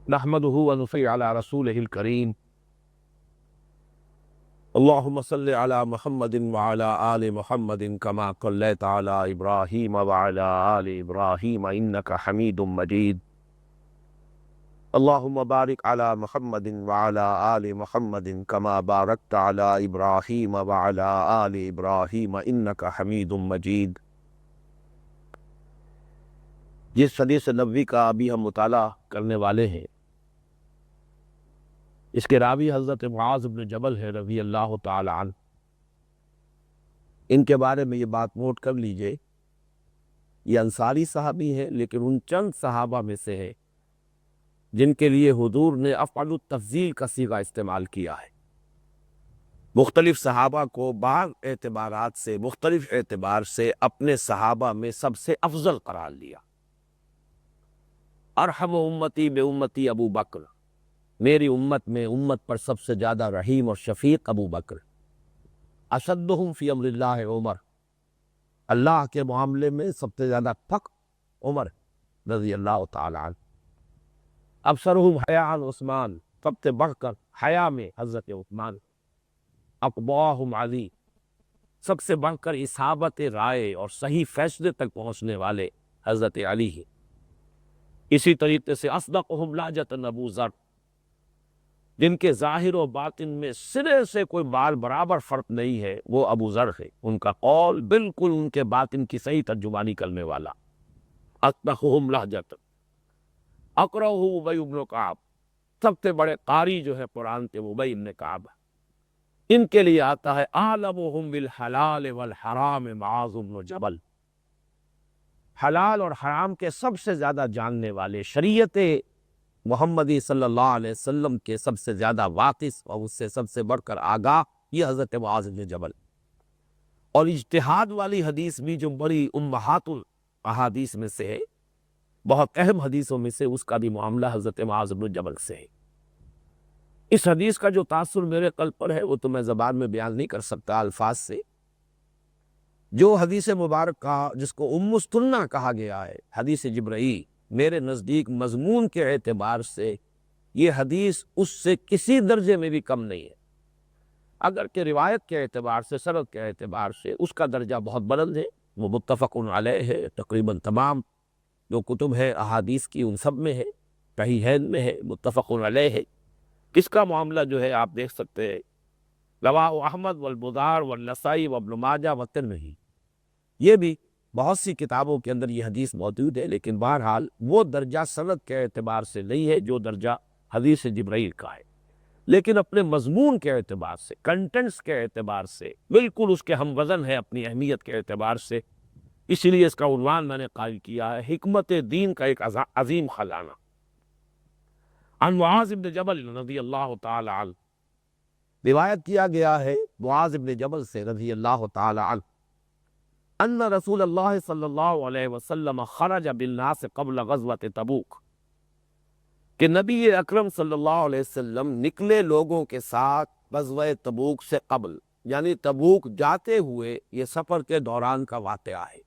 نحمده ونصلي على رسوله الكريم اللهم صل على محمد وعلى آل محمد كما صليت على إبراهيم وعلى آل إبراهيم إنك حميد مجيد اللهم بارك على محمد وعلى آل محمد كما باركت على إبراهيم وعلى آل إبراهيم إنك حميد مجيد۔ جس حدیث نبوی کا ابھی ہم مطالعہ کرنے والے ہیں، اس کے راوی حضرت معاذ بن جبل ہے رضی اللہ تعالی عنہ۔ ان کے بارے میں یہ بات نوٹ کر لیجئے، یہ انصاری صحابی ہیں، لیکن ان چند صحابہ میں سے ہے جن کے لیے حضور نے افعل التفضیل کا صیغہ استعمال کیا ہے۔ مختلف صحابہ کو بعض اعتبارات سے، مختلف اعتبار سے اپنے صحابہ میں سب سے افضل قرار دیا۔ ارحم امتی بے امتی ابو بکر، میری امت میں امت پر سب سے زیادہ رحیم اور شفیق ابو بکر۔ اشدہم فی امر اللہ عمر، اللہ کے معاملے میں سب سے زیادہ پک عمر رضی اللہ تعالی عنہ۔ ابصرہم حیاء عثمان، سب سے بڑھ کر حیا میں حضرت عثمان۔ اقضاہم علی، سب سے بڑھ کر اصابت رائے اور صحیح فیصلے تک پہنچنے والے حضرت علی ہیں۔ اسی طریقے سے اصدقہم لہجۃ ابو ذر، جن کے ظاہر و باطن میں سرے سے کوئی بال برابر فرق نہیں ہے، وہ ابو ذر ہے۔ ان کا قول بالکل ان کے باطن کی صحیح ترجمانی کرنے والا۔ اصدقہم لہجۃ، اقرأہ ابی بن کعب، سب سے بڑے قاری جو ہے قرآن کے وہ ابی بن کعب۔ ان کے لیے آتا ہے اعلمہم بالحلال والحرام معاذ بن جبل، حلال اور حرام کے سب سے زیادہ جاننے والے، شریعت محمدی صلی اللہ علیہ وسلم کے سب سے زیادہ واقف اور اس سے سب سے بڑھ کر آگاہ، یہ حضرت معاذ بن جبل۔ اور اجتہاد والی حدیث بھی جو بڑی امہات الاحادیث میں سے ہے، بہت اہم حدیثوں میں سے، اس کا بھی معاملہ حضرت معاذ بن جبل سے ہے۔ اس حدیث کا جو تاثر میرے قلب پر ہے وہ تو میں زبان میں بیان نہیں کر سکتا الفاظ سے۔ جو حدیث مبارکہ جس کو ام السنہ کہا گیا ہے، حدیث جبرائیل، میرے نزدیک مضمون کے اعتبار سے یہ حدیث اس سے کسی درجے میں بھی کم نہیں ہے۔ اگر کہ روایت کے اعتبار سے، سند کے اعتبار سے اس کا درجہ بہت بلند ہے، وہ متفق علیہ ہے، تقریباً تمام جو کتب ہے احادیث کی ان سب میں ہے، صحیحین میں ہے، متفق علیہ ہے۔ اس کا معاملہ جو ہے آپ دیکھ سکتے ہیں، رواہ احمد والبزار والنسائی وابن ماجہ والترمذی، یہ بھی بہت سی کتابوں کے اندر یہ حدیث موجود ہے، لیکن بہرحال وہ درجہ سند کے اعتبار سے نہیں ہے جو درجہ حدیث جبرائیل کا ہے، لیکن اپنے مضمون کے اعتبار سے، کنٹنٹس کے اعتبار سے بالکل اس کے ہم وزن ہے اپنی اہمیت کے اعتبار سے۔ اسی لیے اس کا عنوان میں نے قائل کیا ہے حکمت دین کا ایک عظیم خزانہ۔ عن معاذ بن جبل رضی اللہ تعالی عنہ، روایت کیا گیا ہے معاذ بن جبل سے رضی اللہ تعالی عنہ، ان رسول اللہ صلی اللہ علیہ وسلم خرج بالناس قبل غزوۃ تبوک، کہ نبی اکرم صلی اللہ علیہ وسلم نکلے لوگوں کے ساتھ غزوہ تبوک سے قبل، یعنی تبوک جاتے ہوئے، یہ سفر کے دوران کا واقعہ ہے۔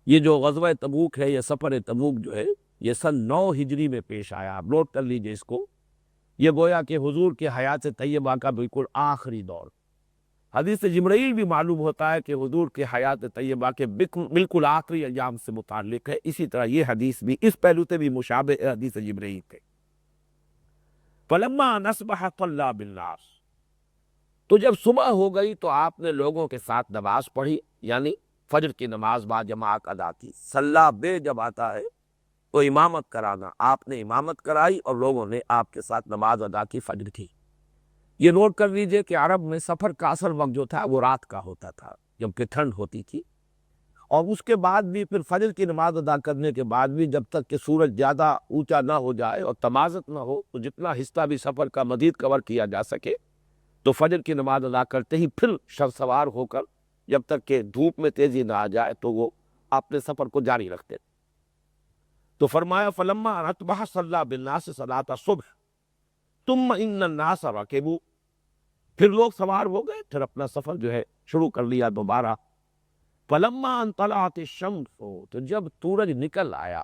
یہ جو غزوہ تبوک ہے، یہ سفر تبوک جو ہے، یہ سن 9 ہجری میں پیش آیا۔ آپ نوٹ کر لیجئے اس کو، یہ گویا کہ حضور کے حیات طیبہ کا بالکل آخری دور۔ حدیث جبرائیل بھی معلوم ہوتا ہے کہ حضور کے حیات طیبہ کے بالکل آخری ایام سے متعلق ہے، اسی طرح یہ حدیث بھی اس پہلو سے بھی مشابہ ہے حدیث جبرائیل کے۔ فلما نصبح صلی بالناس، تو جب صبح ہو گئی تو آپ نے لوگوں کے ساتھ نماز پڑھی، یعنی فجر کی نماز با جماعت ادا کی۔ صلی بے جب آتا ہے تو امامت کرانا، آپ نے امامت کرائی اور لوگوں نے آپ کے ساتھ نماز ادا کی، فجر کی۔ یہ نوٹ کر لیجئے کہ عرب میں سفر کا اصل وقت جو تھا وہ رات کا ہوتا تھا، جبکہ ٹھنڈ ہوتی تھی، اور اس کے بعد بھی پھر فجر کی نماز ادا کرنے کے بعد بھی جب تک کہ سورج زیادہ اونچا نہ ہو جائے اور تمازت نہ ہو، تو جتنا حصہ بھی سفر کا مزید کور کیا جا سکے، تو فجر کی نماز ادا کرتے ہی پھر شب سوار ہو کر جب تک کہ دھوپ میں تیزی نہ آ جائے تو وہ اپنے سفر کو جاری رکھتے تھے۔ تو فرمایا فلما اصبح صلی بالناس صلاۃ الصبح ثم ان الناس رکبوا، پھر لوگ سوار ہو گئے، پھر اپنا سفر جو ہے شروع کر لیا دوبارہ۔ فلما ان طلعت الشمس، تو جب سورج نکل آیا،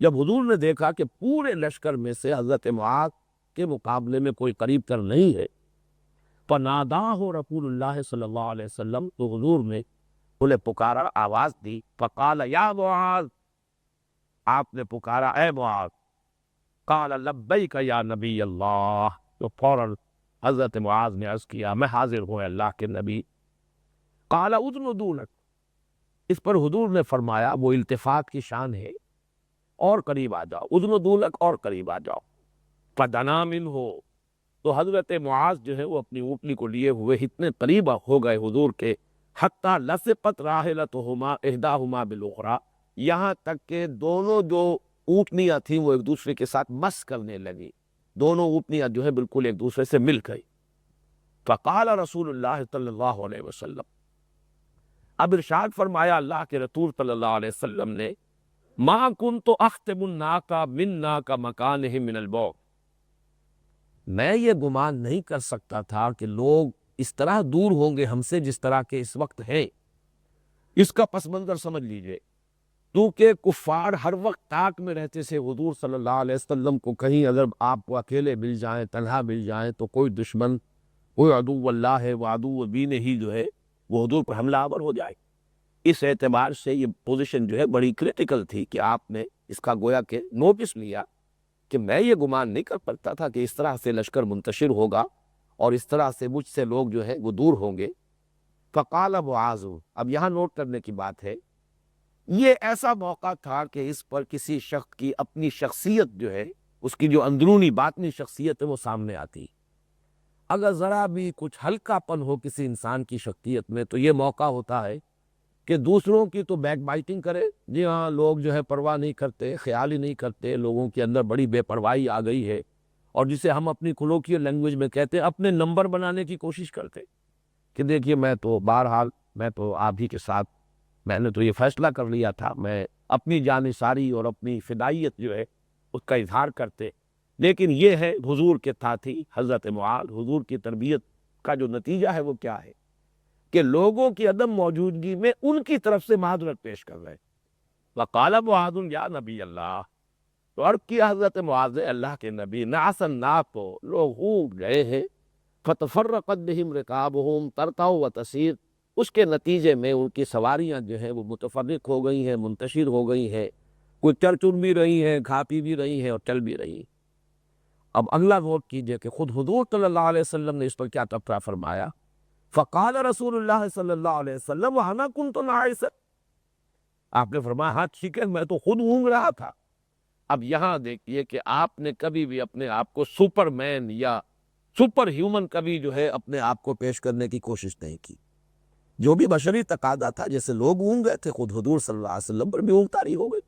جب حضور نے دیکھا کہ پورے لشکر میں سے حضرت معاذ کے مقابلے میں کوئی قریب تر نہیں ہے، فناداہ رسول اللہ صلی اللہ علیہ وسلم، تو حضور نے انہیں پکارا، آواز دی، فقال یا معاذ، آپ نے پکارا اے معاذ، قال لبیک یا نبی اللہ، تو فوراً حضرت معاذ نے عرض کیا میں حاضر ہوں اللہ کے نبی۔ قال اذن دونک، اس پر حضور نے فرمایا، وہ التفات کی شان ہے، اور قریب آ جاؤ، اذن دونک، اور قریب آ جاؤ۔ فدنا منہ، تو حضرت معاذ جو ہے وہ اپنی اونٹنی کو لیے ہوئے اتنے قریب ہو گئے حضور کے، حتی لصقت راحلتہما احداہما بالاخری، یہاں تک کہ دونوں جو اونٹنیاں تھیں وہ ایک دوسرے کے ساتھ مس کرنے لگی، دونوں اونٹنیاں جو ہے بالکل ایک دوسرے سے مل گئی۔ فقال رسول اللہ صلی اللہ علیہ وسلم، اب ارشاد فرمایا اللہ کے رسول صلی اللہ علیہ وسلم نے، ما کنت اختم الناقہ من ناقہ مکانہ من البوق، میں یہ گمان نہیں کر سکتا تھا کہ لوگ اس طرح دور ہوں گے ہم سے جس طرح کے اس وقت ہیں۔ اس کا پس منظر سمجھ لیجئے، کیونکہ کفار ہر وقت طاق میں رہتے تھے حضور صلی اللہ علیہ وسلم کو، کہیں اگر آپ کو اکیلے مل جائیں، تنہا مل جائیں، تو کوئی دشمن، کوئی عدو اللہ ہے، وہ عدو دین ہی جو ہے وہ حضور پر حملہ آور ہو جائے۔ اس اعتبار سے یہ پوزیشن جو ہے بڑی کریٹیکل تھی کہ آپ نے اس کا گویا کہ نوٹس لیا، کہ میں یہ گمان نہیں کر پاتا تھا کہ اس طرح سے لشکر منتشر ہوگا اور اس طرح سے مجھ سے لوگ جو ہے وہ دور ہوں گے۔ فقال معاذ، اب یہاں نوٹ کرنے کی بات ہے، یہ ایسا موقع تھا کہ اس پر کسی شخص کی اپنی شخصیت جو ہے، اس کی جو اندرونی باطنی شخصیت ہے وہ سامنے آتی۔ اگر ذرا بھی کچھ ہلکا پن ہو کسی انسان کی شخصیت میں تو یہ موقع ہوتا ہے کہ دوسروں کی تو بیک بائٹنگ کرے، جی ہاں، لوگ جو ہے پرواہ نہیں کرتے، خیال ہی نہیں کرتے، لوگوں کے اندر بڑی بے پرواہی آ گئی ہے، اور جسے ہم اپنی کلوکیل لینگویج میں کہتے ہیں اپنے نمبر بنانے کی کوشش کرتے کہ دیکھیے میں تو بہرحال میں تو آپ ہی کے ساتھ، میں نے تو یہ فیصلہ کر لیا تھا، میں اپنی جانثاری اور اپنی فدائیت جو ہے اس کا اظہار کرتے۔ لیکن یہ ہے حضور کے ساتھی حضرت معاذ، حضور کی تربیت کا جو نتیجہ ہے وہ کیا ہے کہ لوگوں کی عدم موجودگی میں ان کی طرف سے معذرت پیش کر رہے۔ وقال معاذ یا نبی اللہ، تو عرض کیا حضرت معاذ اللہ کے نبی، نعس الناس، لوگ اونگ گئے ہیں، فتفرقت بہم رکابہم ترتع و تسیر، اس کے نتیجے میں ان کی سواریاں جو ہیں وہ متفرق ہو گئی ہیں، منتشر ہو گئی ہیں، کوئی چر چن بھی رہی ہیں، کھا پی بھی رہی ہیں اور چل بھی رہی ہیں۔ اب اگلا نوٹ کیجئے کہ خود حضور صلی اللہ علیہ وسلم نے اس پر کیا تبصرہ فرمایا۔ فقال رسول اللہ صلی اللہ علیہ وسلم وَأَنَا كُنْتُ نَاعِسًا، آپ نے فرمایا ہاں ٹھیک ہے، میں تو خود اونگ رہا تھا۔ اب یہاں دیکھیے کہ آپ نے کبھی بھی اپنے آپ کو سپر مین یا سپر ہیومن کبھی جو ہے اپنے آپ کو پیش کرنے کی کوشش نہیں کی۔ جو بھی بشری تقاضا تھا، جیسے لوگ اونگ گئے تھے، خود حضور صلی اللہ علیہ وسلم پر بھی اونگ طاری ہو گئی،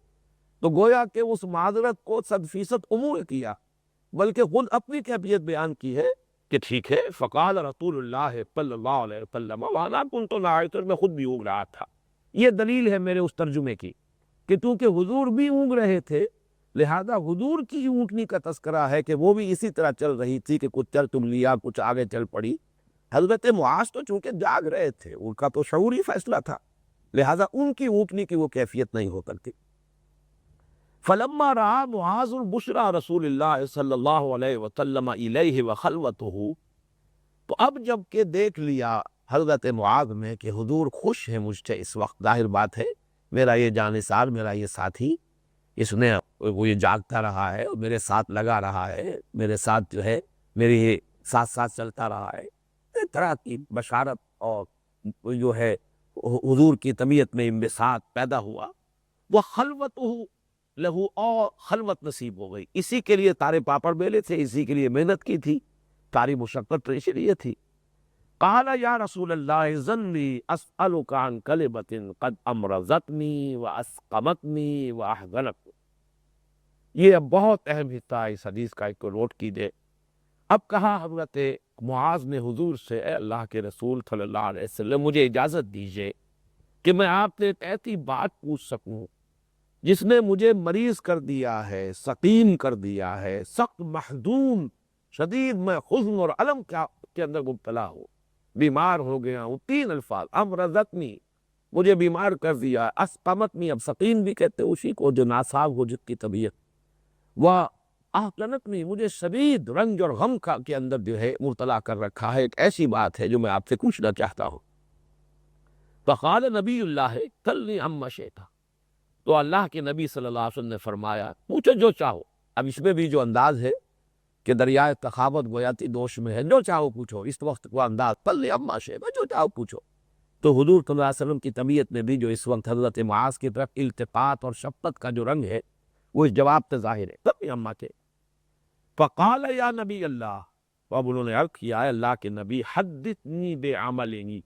تو گویا کہ اس معذرت کو 100% عموم کیا، بلکہ خود اپنی کیفیت بیان کی ہے کہ ٹھیک ہے، فقال رسول اللہ صلی اللہ علیہ وسلم وانا كنت ناعسا، میں خود بھی اونگ رہا تھا۔ یہ دلیل ہے میرے اس ترجمے کی کہ چونکہ حضور بھی اونگ رہے تھے، لہذا حضور کی اونٹنی کا تذکرہ ہے کہ وہ بھی اسی طرح چل رہی تھی کہ کچھ چل تم لیا، کچھ آگے چل پڑی۔ حضرت معاذ تو چونکہ جاگ رہے تھے، ان کا تو شعوری فیصلہ تھا، لہذا ان کی اونٹنی کی وہ کیفیت نہیں ہو کرتی۔ فلما رأى معاذ بشرى رسول اللہ صلی اللہ علیہ وسلم الیہ وخلوتہ، تو اب جب کہ دیکھ لیا حضرت معاذ میں کہ حضور خوش ہیں مجھ سے اس وقت، ظاہر بات ہے میرا یہ جانثار، میرا یہ ساتھی، اس نے وہ یہ جاگتا رہا ہے اور میرے ساتھ لگا رہا ہے، میرے ساتھ جو ہے میرے ساتھ ساتھ چلتا رہا ہے، اس طرح کی بشارت اور جو ہے حضور کی طبیعت میں انبساط پیدا ہوا۔ وہ خلوتہ لہو، اور خلوت نصیب ہو گئی، اسی کے لیے تارے پاپڑ بیلے تھے، اسی کے لیے محنت کی تھی، ساری مشقت تو اسی لیے تھی۔ قال یا رسول اللہ ظنی اسألک عن کلمۃ قد امرضتنی واسقمتنی واحزنتنی، یہ اب بہت اہم حصہ ہے اس حدیث کا، ایک کو نوٹ کیجئے۔ اب کہا حضرت معاذ نے حضور سے، اے اللہ کے رسول صلی اللہ علیہ وسلم، مجھے اجازت دیجئے کہ میں آپ سے ایک ایسی بات پوچھ سکوں جس نے مجھے مریض کر دیا ہے، سقیم کر دیا ہے، سخت محزون، شدید میں حزن اور الم کے اندر مبتلا ہوں، بیمار ہو گیا ہوں۔ 3 الفاظ، امرضتنی، مجھے بیمار کر دیا. اسقمتنی، اب سقیم بھی کہتے اسی کو جو ناساز ہو، جس کی طبیعت. وہ احزنتنی، مجھے شدید رنج اور غم کا کے اندر جو ہے مبتلا کر رکھا ہے. ایک ایسی بات ہے جو میں آپ سے پوچھنا چاہتا ہوں. فقال نبی اللہ سلنی عما شئت، تو اللہ کے نبی صلی اللہ علیہ وسلم نے فرمایا پوچھو جو چاہو. اب اس میں بھی جو انداز ہے کہ دریائے تخاوت گویاتی دوش میں ہے، جو چاہو پوچھو. اس وقت وہ انداز سلنی عما شئت، جو چاہو پوچھو. تو حضور صلی اللہ علیہ وسلم کی طبیعت میں بھی جو اس وقت حضرت معاذ کی طرف التفات اور شفقت کا جو رنگ ہے وہ اس جواب سے ظاہر ہے. سلنی عما کے فقال یا نبی اللہ، تو اب انہوں نے عرض کیا ہے اللہ کے نبی، حدثنی بعملنی،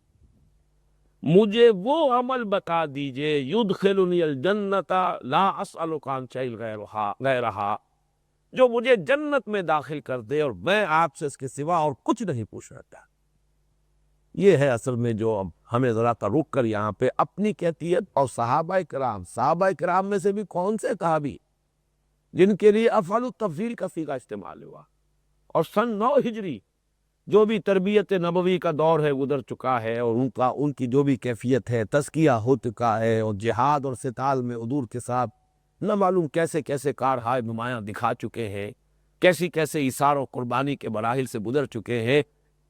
مجھے وہ عمل بتا دیجئے یدخلنی الجنت لا اسألک عن شیء غیرہا، جو مجھے جنت میں داخل کر دے اور میں آپ سے اس کے سوا اور کچھ نہیں پوچھنا چاہتا. یہ ہے اصل میں جو اب ہمیں ذرا رک کر یہاں پہ اپنی کیفیت اور صحابہ کرام میں سے بھی کون سے صحابی جن کے لیے افعال التفضیل کا صیغہ استعمال ہوا، اور سن 9 ہجری جو بھی تربیت نبوی کا دور ہے گزر چکا ہے، اور ان کی جو بھی کیفیت ہے تزکیہ ہو چکا ہے، اور جہاد اور ستال میں حضور کے ساتھ نہ معلوم کیسے کیسے کارہائے نمایاں دکھا چکے ہیں، کیسی کیسے ایثار و قربانی کے مراحل سے گزر چکے ہیں.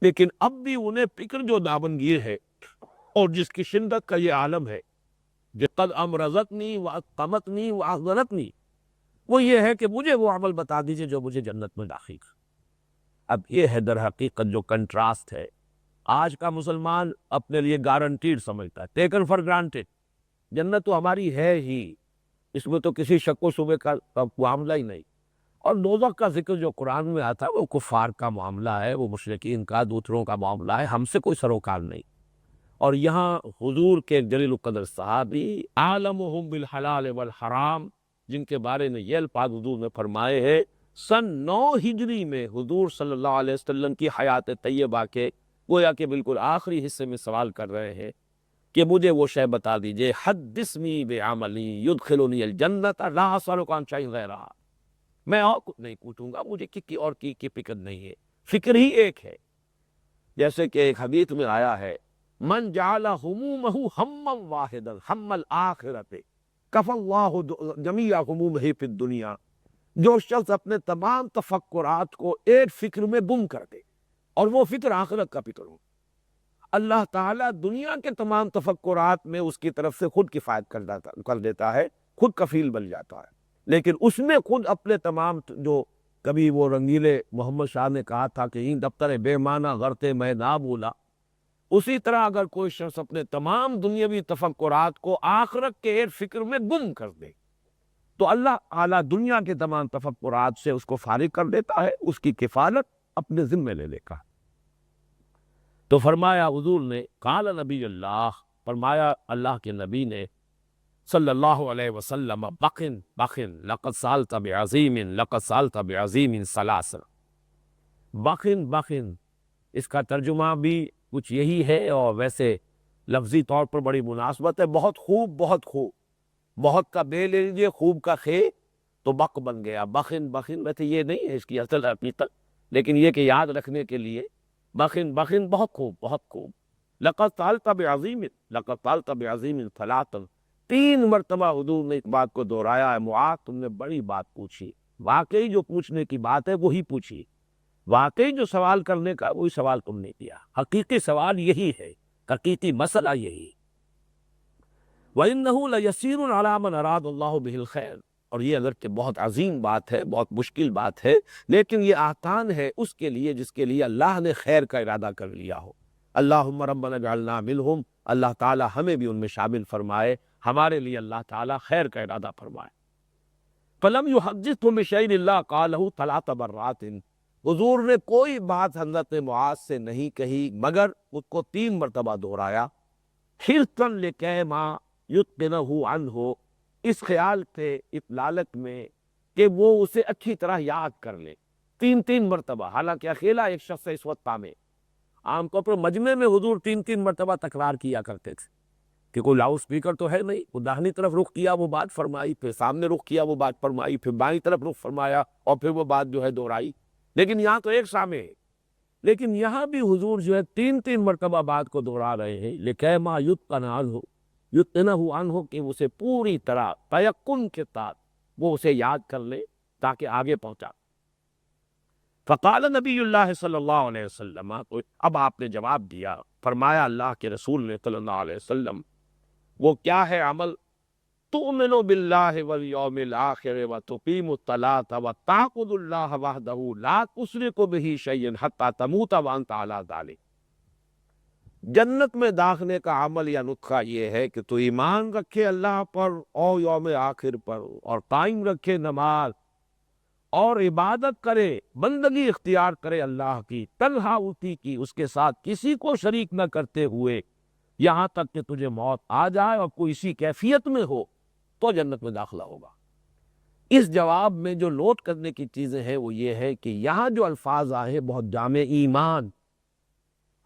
لیکن اب بھی انہیں فکر جو دامنگیر ہے اور جس کی شدت کا یہ عالم ہے کہ قد امرضتنی واسقمتنی واحزنتنی، وہ یہ ہے کہ مجھے وہ عمل بتا دیجئے جو مجھے جنت میں داخل کر. اب یہ ہے در حقیقت جو کنٹراسٹ ہے. آج کا مسلمان اپنے لیے گارنٹیڈ سمجھتا ہے، ٹیکن فار گرانٹیڈ، جنت تو ہماری ہے ہی، اس میں تو کسی شک و شبے کا معاملہ ہی نہیں. اور دوزخ کا ذکر جو قرآن میں آتا ہے وہ کفار کا معاملہ ہے، وہ مشرکین کا، دوسروں کا معاملہ ہے، ہم سے کوئی سروکار نہیں. اور یہاں حضور کے جلیل القدر صحابی عالمہم بالحلال والحرام، جن کے بارے میں یہ الفاظ حضور نے فرمائے ہیں، سن 9 ہجری میں حضور صلی اللہ علیہ وسلم کی حیات طیبہ کے گویا کہ بالکل آخری حصے میں سوال کر رہے ہیں کہ مجھے وہ شے بتا دیجئے، حدثنی بعملی یدخلنی الجنت لا اسألک عن شیء غیرہا، میں اور کچھ نہیں پوچھوں گا، مجھے کسی اور کی فکر نہیں ہے، فکر ہی ایک ہے. جیسے کہ ایک حدیث میں آیا ہے، من جعل ہمومہ ہما واحدا ہم الآخرۃ کفی اللہ جمیع ہمومہ فی الدنیا، جو شخص اپنے تمام تفکرات کو ایک فکر میں گم کر دے اور وہ فکر آخرت کا فکر ہو، اللہ تعالیٰ دنیا کے تمام تفکرات میں اس کی طرف سے خود کفایت کر دیتا ہے، خود کفیل بن جاتا ہے. لیکن اس میں خود اپنے تمام جو کبھی وہ رنگیلے محمد شاہ نے کہا تھا کہ این دفتر بے معنی غرتے میں نہ بولا، اسی طرح اگر کوئی شخص اپنے تمام دنیاوی تفکرات کو آخرت کے ایک فکر میں گم کر دے تو اللہ اعلیٰ دنیا کے تمام تفکرات سے اس کو فارغ کر دیتا ہے، اس کی کفالت اپنے ذمے لے لے کر. تو فرمایا حضور نے، قال نبی اللہ، فرمایا اللہ کے نبی نے صلی اللہ علیہ وسلم، بخن بخن لقد سالت بعظیم لقد سالت بعظیم ثلاث. بخن بخن اس کا ترجمہ بھی کچھ یہی ہے، اور ویسے لفظی طور پر بڑی مناسبت ہے. بہت خوب، بہت خوب، بہت کا بے لے لیجیے، خوب کا خے تو بق بن گیا. بخن بخن ویسے یہ نہیں ہے اس کی اصل حقیقت، لیکن یہ کہ یاد رکھنے کے لیے بخن بخن بہت خوب، بہت خوب. لقد سالت بعظیم لقد سالت بعظیم ثلاث، 3 مرتبہ حضور نے اس بات کو دہرایا ہے، معاذ تم نے بڑی بات پوچھی. واقعی جو پوچھنے کی بات ہے وہی پوچھی، واقعی جو سوال کرنے کا وہی سوال تم نے کیا. حقیقی سوال یہی ہے، حقیقی مسئلہ یہی. وَإِنَّهُ لَيَسِيرٌ عَلَىٰ مَنْ أَرَادَ اللَّهُ بِهِ الْخَيْرَ، اور یہ اگرچہ بہت عظیم بات ہے، بہت مشکل بات ہے، لیکن یہ آسان ہے اس کے لیے جس کے لیے اللہ نے خیر کا ارادہ کر لیا ہو. اللہم ربنا اجعلنا منہم، اللہ تعالی ہمیں بھی ان میں شامل فرمائے، ہمارے لیے اللہ تعالی خیر کا ارادہ فرمائے. فلم يحدثه بشيء الا قاله 3 مرات، حضور نے کوئی بات حضرت معاذ سے نہیں کہی مگر اس کو 3 مرتبہ دہرایا. حرصا لکے ما یتقنہ عنہ، اس خیال سے، اس لالچ میں کہ وہ اسے اچھی طرح یاد کر لے. 3 مرتبہ، حالانکہ اکیلا ایک شخص اس وقت پامے. عام طور پر مجمع میں حضور 3 مرتبہ تکرار کیا کرتے تھے کہ کوئی لاؤڈ اسپیکر تو ہے نہیں، وہ داہنی طرف رخ کیا وہ بات فرمائی، پھر سامنے رخ کیا وہ بات فرمائی، پھر بائیں طرف رخ فرمایا اور پھر وہ بات جو ہے دہرائی. لیکن یہاں تو ایک سامنے ہے، لیکن یہاں بھی حضور جو ہے 3 مرتبہ بات کو دہرا رہے ہیں. لکے ما یتقن عنہ، یقینہ عنہ کہ اسے پوری طرح تیقن کے ساتھ وہ اسے یاد کر لے تاکہ آگے پہنچا۔ فقال نبی اللہ صلی اللہ علیہ وسلم، تو اب آپ نے جواب دیا، فرمایا اللہ کے رسول نے صلی اللہ علیہ وسلم، وہ کیا ہے عمل؟ تؤمن باللہ والیوم الآخر وتقیم الصلاۃ وتعبد اللہ وحدہ لا تشرک بہ شیئا حتی تموت وانت علی ذلک۔ جنت میں داخلے کا عمل یا نسخہ یہ ہے کہ تو ایمان رکھے اللہ پر اور یوم آخر پر، اور قائم رکھے نماز، اور عبادت کرے، بندگی اختیار کرے اللہ کی، تنہا اسی کی، اس کے ساتھ کسی کو شریک نہ کرتے ہوئے، یہاں تک کہ تجھے موت آ جائے اور کوئی اسی کیفیت میں ہو تو جنت میں داخلہ ہوگا۔ اس جواب میں جو نوٹ کرنے کی چیزیں ہیں وہ یہ ہے کہ یہاں جو الفاظ آئے ہیں بہت جامع ایمان۔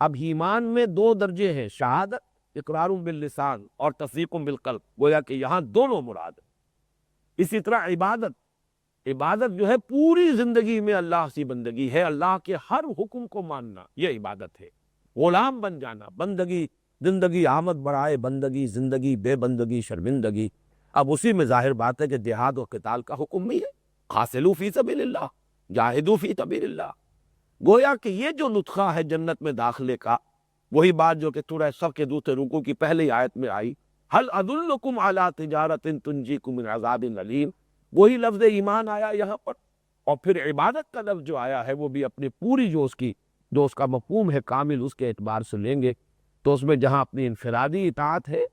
اب ایمان میں دو درجے ہیں، شہادت اقرار باللسان اور تصدیق بالقلب، گویا کہ یہاں دونوں مراد ہیں۔ اسی طرح عبادت جو ہے پوری زندگی میں اللہ سے بندگی ہے، اللہ کے ہر حکم کو ماننا، یہ عبادت ہے۔ غلام بن جانا، بندگی، زندگی آمد برائے بندگی، زندگی بے بندگی شرمندگی۔ اب اسی میں ظاہر بات ہے کہ جہاد و قتال کا حکم بھی ہے، قاتلوا فی سبیل اللہ، جاہدوا فی سبیل اللہ۔ گویا کہ یہ جو نسخہ ہے جنت میں داخلے کا، وہی بات جو کہ سورہ صف کے دوسرے رکوع کی پہلی آیت میں آئی، هل ادلکم علی تجارۃ تنجیکم من عذاب علیم، وہی لفظ ایمان آیا یہاں پر، اور پھر عبادت کا لفظ جو آیا ہے وہ بھی اپنی پوری جو اس کا مفہوم ہے کامل، اس کے اعتبار سے لیں گے تو اس میں جہاں اپنی انفرادی اطاعت ہے،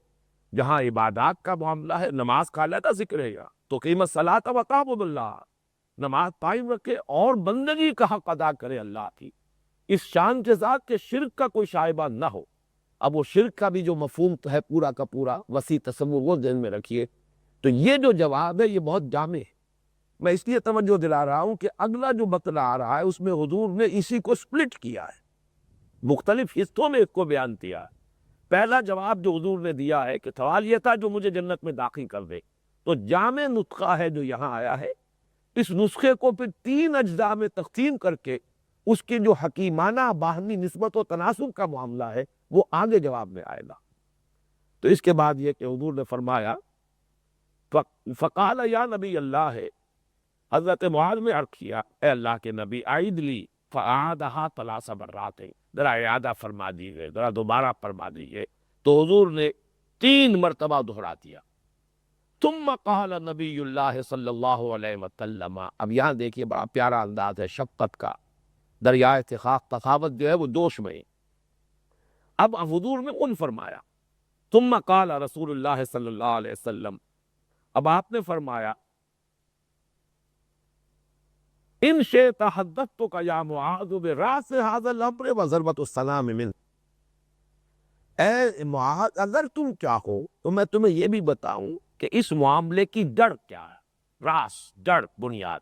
جہاں عبادات کا معاملہ ہے، نماز کا علیحدہ ذکر ہے یہاں، تو قیم الصلاۃ وتعبد اللہ، نماز قائم رکھے اور بندگی کا حق ادا کرے اللہ کی، اس شان کے ساتھ کہ شرک کا کوئی شائبہ نہ ہو۔ اب وہ شرک کا بھی جو مفہوم ہے پورا کا پورا وسیع تصور وہ ذہن میں رکھیے۔ تو یہ جو جواب ہے یہ بہت جامع ہے۔ میں اس لیے توجہ دلا رہا ہوں کہ اگلا جو مسئلہ آ رہا ہے اس میں حضور نے اسی کو سپلٹ کیا ہے، مختلف حصوں میں اس کو بیان کیا ہے۔ پہلا جواب جو حضور نے دیا ہے کہ سوال یہ تھا جو مجھے جنت میں داخل کر دے، تو جامع نسخہ ہے جو یہاں آیا ہے، اس نسخے کو پھر 3 اجزاء میں تقسیم کر کے اس کی جو حکیمانہ باہمی نسبت و تناسب کا معاملہ ہے وہ آگے جواب میں آئے گا۔ تو اس کے بعد یہ کہ حضور نے فرمایا، فقال یا نبی اللہ ہے، حضرت معاذ نے عرض کیا، اے اللہ کے نبی، اعید لی، فاعادہا 3 مرات، ذرا اعادہ فرما دیجیے، ذرا دوبارہ فرما دیجیے۔ تو حضور نے 3 مرتبہ دہرا دیا۔ ثم قال نبی اللہ صلی اللہ علیہ وسلم، اب یہاں دیکھیے بڑا پیارا انداز ہے شفقت کا، دریائے سخاوت جو ہے وہ جوش میں۔ اب حضور نے ان فرمایا، ثم قال رسول اللہ صلی اللہ علیہ وسلم، اب آپ نے فرمایا، ان شئت حدثتک یا معاذ براس ھذا الامر وضربۃ السلام منہ، اے معاذ اگر تم چاہو تو میں تمہیں یہ بھی بتاؤں کہ اس معاملے کی جڑ کیا ہے، راس، جڑ، بنیاد،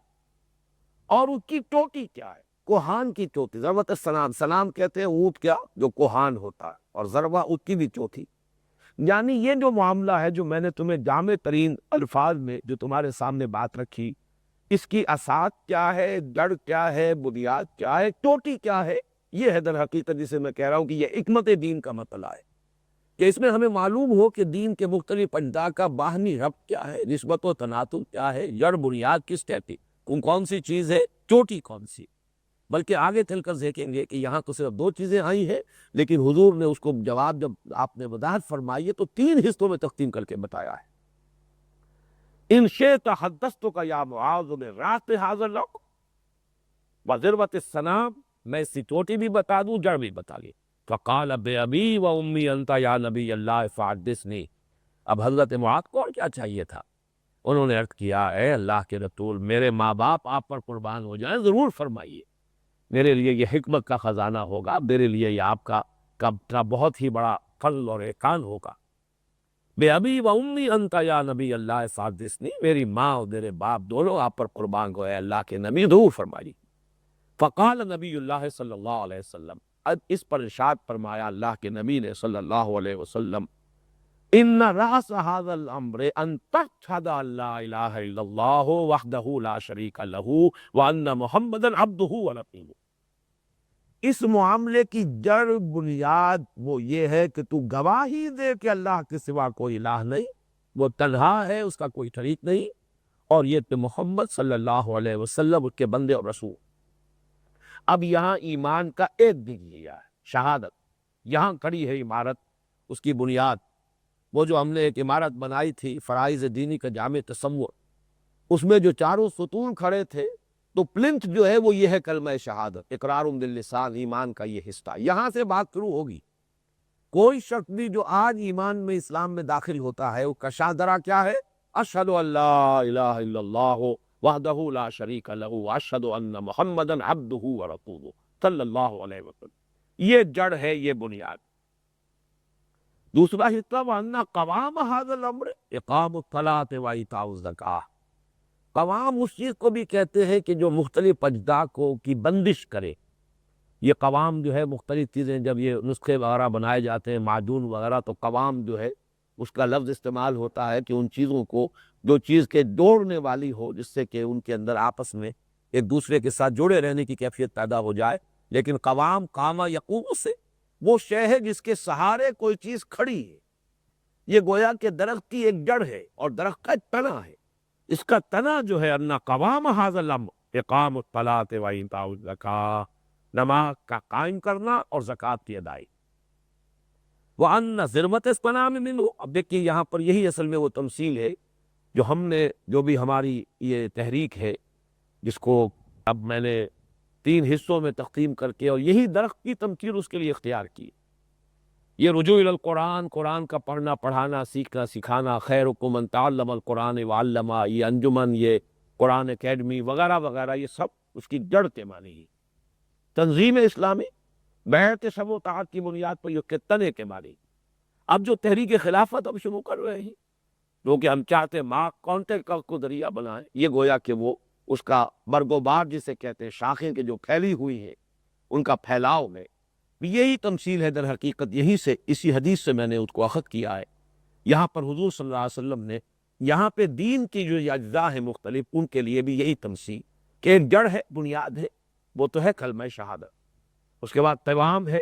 اور اس کی چوٹی کیا ہے، کوہان کی چوٹی۔ ضربۃ السلام، سلام کہتے ہیں اونٹ کیا جو کوہان ہوتا ہے، اور ضربہ اس کی بھی چوٹی۔ یعنی یہ جو معاملہ ہے جو میں نے تمہیں جامع ترین الفاظ میں جو تمہارے سامنے بات رکھی، اس کی اساس کیا ہے، جڑ کیا ہے، بنیاد کیا ہے، چوٹی کیا ہے، یہ ہے در حقیقت جسے میں کہہ رہا ہوں کہ یہ حکمت دین کا مسئلہ ہے، کہ اس میں ہمیں معلوم ہو کہ دین کے مختلف اجزاء کا باہمی ربط کیا ہے، نسبت و تناسب کیا ہے، جڑ بنیاد کس کہتی، کون سی چیز ہے، چوٹی کون سی۔ بلکہ آگے چل کر دیکھیں گے کہ یہاں تو صرف 2 چیزیں آئی ہیں، لیکن حضور نے اس کو جواب جب آپ نے وضاحت فرمائی ہے تو 3 حصوں میں تقسیم کر کے بتایا ہے۔ ان شئت حدثتک یا معاذ براس ھذا الامر وضربۃ السلام، میں اس کی چوٹی بھی بتا دوں، جڑ بھی بتا دوں۔ فقال بأبی و امی انت یا نبی اللہ فحدثنی، اب حضرت معاذ کو اور کیا چاہیے تھا، انہوں نے عرض کیا، اے اللہ کے رسول، میرے ماں باپ آپ پر قربان ہو جائیں، ضرور فرمائیے، میرے لیے یہ حکمت کا خزانہ ہوگا، میرے لیے یہ آپ کا بہت ہی بڑا فضل اور احسان ہوگا۔ بے ابی و امی انت یا نبی اللہ فحدثنی، میری ماں اور میرے باپ دونوں آپ پر قربان ہوئے، اللہ کے نبی، ضرور فرمائیے۔ فقال نبی اللہ صلی اللہ علیہ وسلم، اب اس پر ارشاد فرمایا اللہ کے نبی نے صلی اللہ علیہ وسلم، ان راس ھذا الامر ان تشهد ان لا الہ الا اللہ وحدہ لا شریک لہ وان محمدا عبدہ ورسولہ، اس معاملے کی جڑ بنیاد وہ یہ ہے کہ تو گواہی دے کہ اللہ کے سوا کوئی الہ نہیں، وہ تنہا ہے، اس کا کوئی شریک نہیں، اور یہ کہ محمد صلی اللہ علیہ وسلم اس کے بندے اور رسول۔ اب یہاں ایمان کا ایک دن لیا ہے، شہادت، یہاں کھڑی ہے عمارت، اس کی بنیاد۔ وہ جو ہم نے ایک عمارت بنائی تھی فرائض دینی کا جامع تصور، اس میں جو چاروں ستون کھڑے تھے، تو پلنتھ جو ہے وہ یہ ہے کلمہ شہادت، اقرار باللسان، ایمان کا یہ حصہ۔ یہاں سے بات شروع ہوگی۔ کوئی شخص بھی جو آج ایمان میں، اسلام میں داخل ہوتا ہے، وہ کا شاہدرہ کیا ہے؟ اشہد ان لا الہ الا اللہ وحدہ لا شریک لہ واشہد ان محمدا عبدہ ورسولہ صلی اللہ علیہ وسلم۔ یہ جڑ ہے، یہ بنیاد۔ دوسرا حصہ وَأَنَّ قوام هذا الامر اقام الصلاۃ وایتاء الزکوٰۃ۔ قوام اس چیز کو بھی کہتے ہیں کہ جو مختلف اجزاء کو کی بندش کرے۔ یہ قوام جو ہے مختلف چیزیں، جب یہ نسخے وغیرہ بنائے جاتے ہیں، معجون وغیرہ، تو قوام جو ہے اس کا لفظ استعمال ہوتا ہے کہ ان چیزوں کو جو چیز کے جوڑنے والی ہو، جس سے کہ ان کے اندر آپس میں ایک دوسرے کے ساتھ جڑے رہنے کی کیفیت پیدا ہو جائے۔ لیکن قوام، قامہ یقوم سے وہ شے ہے جس کے سہارے کوئی چیز کھڑی ہے۔ یہ گویا کہ درخت کی ایک جڑ ہے اور درخت کا ایک تنا ہے۔ اس کا تنا جو ہے اَنَّ قوام ھذا الامر اقام الصلاۃ وایتاء الزکوٰۃ، نماز کا قائم کرنا اور زکوٰۃ کی ادائیگی۔ وَأَنَّ ذِرْوَةَ الصَّنَامِ مِنْهُ۔ اب دیکھیے یہاں پر یہی اصل میں وہ تمثیل ہے جو ہم نے، جو بھی ہماری یہ تحریک ہے، جس کو اب میں نے 3 حصوں میں تقسیم کر کے، اور یہی درخت کی تمثیل اس کے لیے اختیار کی۔ یہ رجوع الی القرآن، قرآن کا پڑھنا، پڑھانا، سیکھنا، سکھانا، خیرکم من تعلم القرآن وعلمہ، یہ انجمن، یہ قرآن اکیڈمی وغیرہ وغیرہ، یہ سب اس کی جڑ کے معنی ہے۔ تنظیم اسلامی بیعت سب و طاعت کی بنیاد پر، یہ کے تنے کے معنی۔ اب جو تحریک خلافت اب شروع کر رہے ہیں، جو کہ ہم چاہتے ہیں ماں کانٹیکٹ کو ذریعہ بنائیں، یہ گویا کہ وہ اس کا برگ و بار جسے کہتے ہیں، شاخیں کے جو پھیلی ہوئی ہیں ان کا پھیلاؤ ہے، یہی تمثیل ہے در حقیقت۔ یہی سے، اسی حدیث سے میں نے اس کو اخذ کیا ہے۔ یہاں پر حضور صلی اللہ علیہ وسلم نے یہاں پہ دین کی جو اجزاء ہیں مختلف، ان کے لیے بھی یہی تمثیل کہ ایک جڑ ہے، بنیاد ہے، وہ تو ہے کلمہ شہادت۔ اس کے بعد قوام ہے،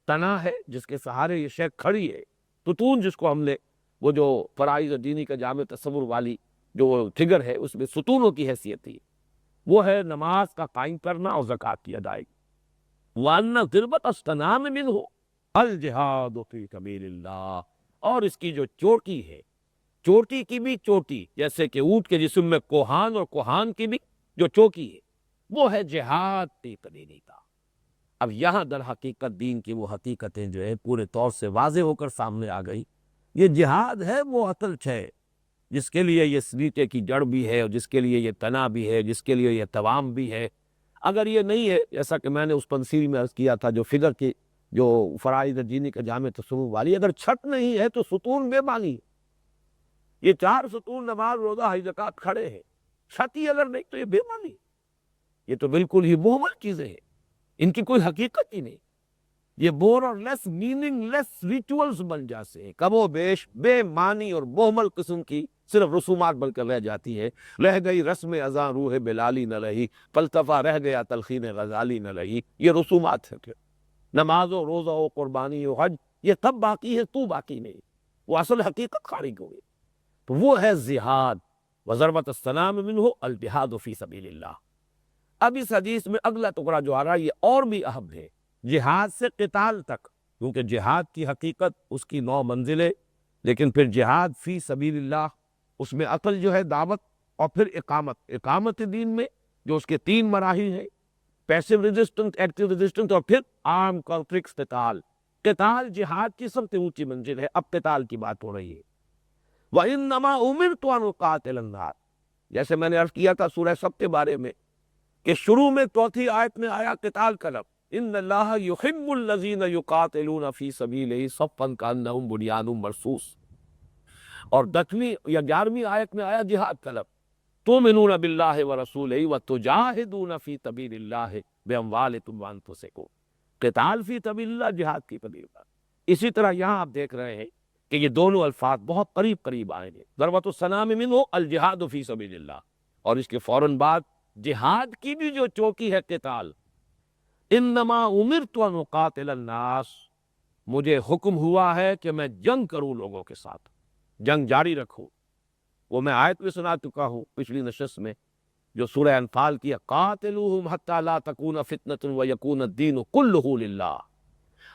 تنا ہے جس کے سہارے یہ شے کھڑی ہے، ستون جس کو ہم نے، وہ جو فرائض دینی کا جامع تصور والی جو فگر ہے، اس میں ستونوں کی حیثیت تھی، وہ ہے نماز کا قائم کرنا اور زکوٰۃ کی ادائیگی۔ وَأَنَّ ذِرْوَةَ الصَّنَامِ مِنْهُ الجہاد فی سبیل اللہ، اور اس کی جو چوٹی ہے، چوٹی کی بھی چوٹی، جیسے کہ اونٹ کے جسم میں کوہان، اور کوہان کی بھی جو چوکی ہے وہ ہے جہاد فی سبیل اللہ۔ اب یہاں در حقیقت دین کی وہ حقیقتیں جو ہے پورے طور سے واضح ہو کر سامنے آ گئی۔ یہ جہاد ہے وہ اصل ہے جس کے لیے یہ سلیٹے کی جڑ بھی ہے، اور جس کے لیے یہ تنا بھی ہے، جس کے لیے یہ توام بھی ہے۔ اگر یہ نہیں ہے، جیسا کہ میں نے اس تمثیل میں عرض کیا تھا، جو فگر کی، جو فرائض دینی کا جامع تصور والی، اگر چھت نہیں ہے تو ستون بے معنی ہے۔ یہ 4 ستون نماز، روزہ، حج، زکوٰۃ کھڑے ہیں، چھت ہی اگر نہیں تو یہ بے معنی ہے۔ یہ تو بالکل ہی مہمل چیزیں ہیں، ان کی کوئی حقیقت ہی نہیں۔ یہ مور اور لیس میننگ لیس ریچولز بن جاتے ہیں، کم و بیش بے معنی اور مہمل قسم کی صرف رسومات بن کر رہ جاتی ہے۔ رہ گئی رسم اذاں روح بلالی نہ رہی، فلسفہ رہ گیا تلخین غزالی نہ رہی۔ یہ رسومات ہے پھر، نماز و روزہ و قربانی و حج، یہ تب باقی ہے، تو باقی نہیں، وہ اصل حقیقت خارج ہوئی۔ تو وہ ہے جہاد۔ وَضَرْبَةَ السَّنَامِ مِنْهُ الجہاد فی سبیل اللہ۔ اب اس حدیث میں اگلا ٹکڑا جو آ رہا ہے یہ اور بھی اہم ہے، جہاد سے قتال تک، کیونکہ جہاد کی حقیقت اس کی 9 منزلیں، لیکن پھر جہاد فی سبیل اللہ، اس میں اصل جو ہے دعوت، اور پھر اقامت دین میں جو اس کے 3 مراحل ہیں، پیسو ریزسٹنس، ایکٹیو ریزسٹنس، اور پھر آرم کانفلکٹس، قتال جہاد کی سب سے اونچی منزل ہے۔ اب قتال کی بات ہو رہی ہے۔ وَإِنَّمَا أُمِرْتُ أَنْ أُقَاتِلَ النَّاسَ، جیسے میں نے عرض کیا تھا سورہ سب کے بارے میں کہ شروع میں 4تھی آیت میں آیا قتال کا لفظ، ان اللہ یحب الذین یقاتلون فی سبیلہ صفا کانہم بنیان مرصوص، اور 10ویں یا 11ویں آیت میں آیا جہاد کا لفظ، تؤمنون باللہ ورسولہ وتجاہدون فی سبیل اللہ باموالکم وانفسکم۔ قتال فی سبیل اللہ، جہاد کی سبیل اللہ۔ اسی طرح یہاں آپ دیکھ رہے ہیں کہ یہ دونوں الفاظ بہت قریب قریب آئے ہیں۔ ضربۃ السنام منہ الجہاد فی سبیل اللہ، اور اس کے فوراً بعد جہاد کی بھی جو چوکی ہے قتال۔ انما امرت ان اقاتل الناس، مجھے حکم ہوا ہے کہ میں جنگ کروں لوگوں کے ساتھ، جنگ جاری رکھوں۔ وہ میں آیت بھی سنا چکا ہوں پچھلی نشست میں، جو سورہ انفال کی ہے، قاتلوہم حتی لا تکون فتنۃ ویکون الدین کلہ للہ۔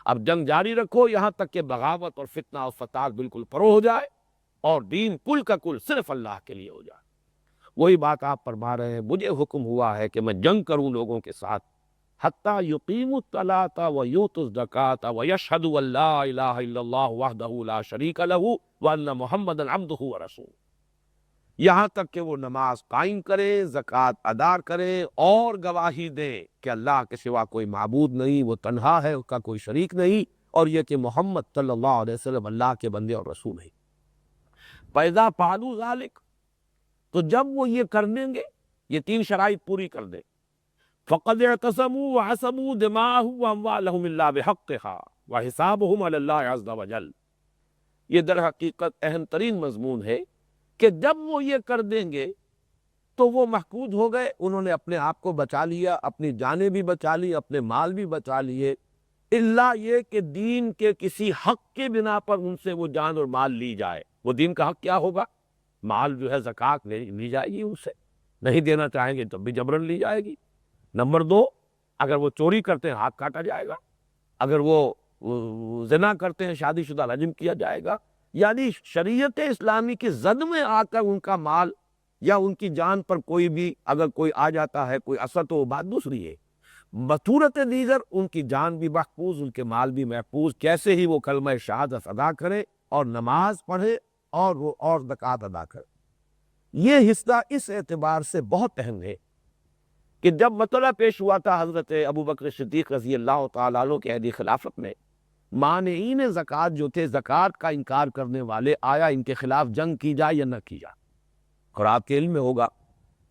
اب جنگ جاری رکھو یہاں تک کہ بغاوت اور فتنہ اور فساد بالکل پرو ہو جائے اور دین کل کا کل صرف اللہ کے لیے ہو جائے۔ وہی بات آپ فرما رہے ہیں، مجھے حکم ہوا ہے کہ میں جنگ کروں لوگوں کے ساتھ، حتیٰ یقیموا الصلاۃ ویؤتوا الزکوٰۃ ویشہدوا ان لا الہ الا اللہ وحدہ لا شریک لہ وان محمدا عبدہ ورسولہ، یہاں تک کہ وہ نماز قائم کرے، زکوٰۃ ادا کرے اور گواہی دے کہ اللہ کے سوا کوئی معبود نہیں، وہ تنہا ہے، اس کا کوئی شریک نہیں، اور یہ کہ محمد صلی اللہ علیہ وسلم اللہ کے بندے اور رسول ہیں۔ فَإِذَا فَعَلُوا ذَلِكَ، تو جب وہ یہ کر دیں گے، یہ تین شرائط پوری کر دیں، فَقَدْ اعْتَصَمُوا وَعَصَمُوا دِمَاءَهُمْ وَأَمْوَالَهُمْ إِلَّا بِحَقِّهَا وَحِسَابُهُمْ عَلَى اللَّهِ عَزَّ وَجَلَّ۔ یہ در حقیقت اہم ترین مضمون ہے کہ جب وہ یہ کر دیں گے تو وہ محفوظ ہو گئے، انہوں نے اپنے آپ کو بچا لیا، اپنی جانیں بھی بچا لی، اپنے مال بھی بچا لیے، الا یہ کہ دین کے کسی حق کے بنا پر ان سے وہ جان اور مال لی جائے۔ وہ دین کا حق کیا ہوگا؟ مال جو ہے زکوٰۃ لی جائے گی، ان سے نہیں دینا چاہیں گے تب بھی جبرن لی جائے گی۔ نمبر دو، اگر وہ چوری کرتے ہیں ہاتھ کاٹا جائے گا، اگر وہ زنا کرتے ہیں شادی شدہ رجم کیا جائے گا۔ یعنی شریعت اسلامی کی زد میں آ کر ان کا مال یا ان کی جان پر کوئی بھی اگر کوئی آ جاتا ہے کوئی اثر، تو وہ بات دوسری ہے۔ بصورت دیگر ان کی جان بھی محفوظ، ان کے مال بھی محفوظ، کیسے ہی وہ کلمہ شہادت ادا کرے اور نماز پڑھے اور وہ اور زکوٰۃ ادا کرے۔ یہ حصہ اس اعتبار سے بہت اہم ہے کہ جب مسئلہ پیش ہوا تھا حضرت ابوبکر صدیق رضی اللہ تعالیٰ عنہ کے عہد خلافت میں، مانعین زکوٰۃ جو تھے، زکوٰۃ کا انکار کرنے والے، آیا ان کے خلاف جنگ کی جائے یا نہ کی جائے؟ اور آپ کے علم میں ہوگا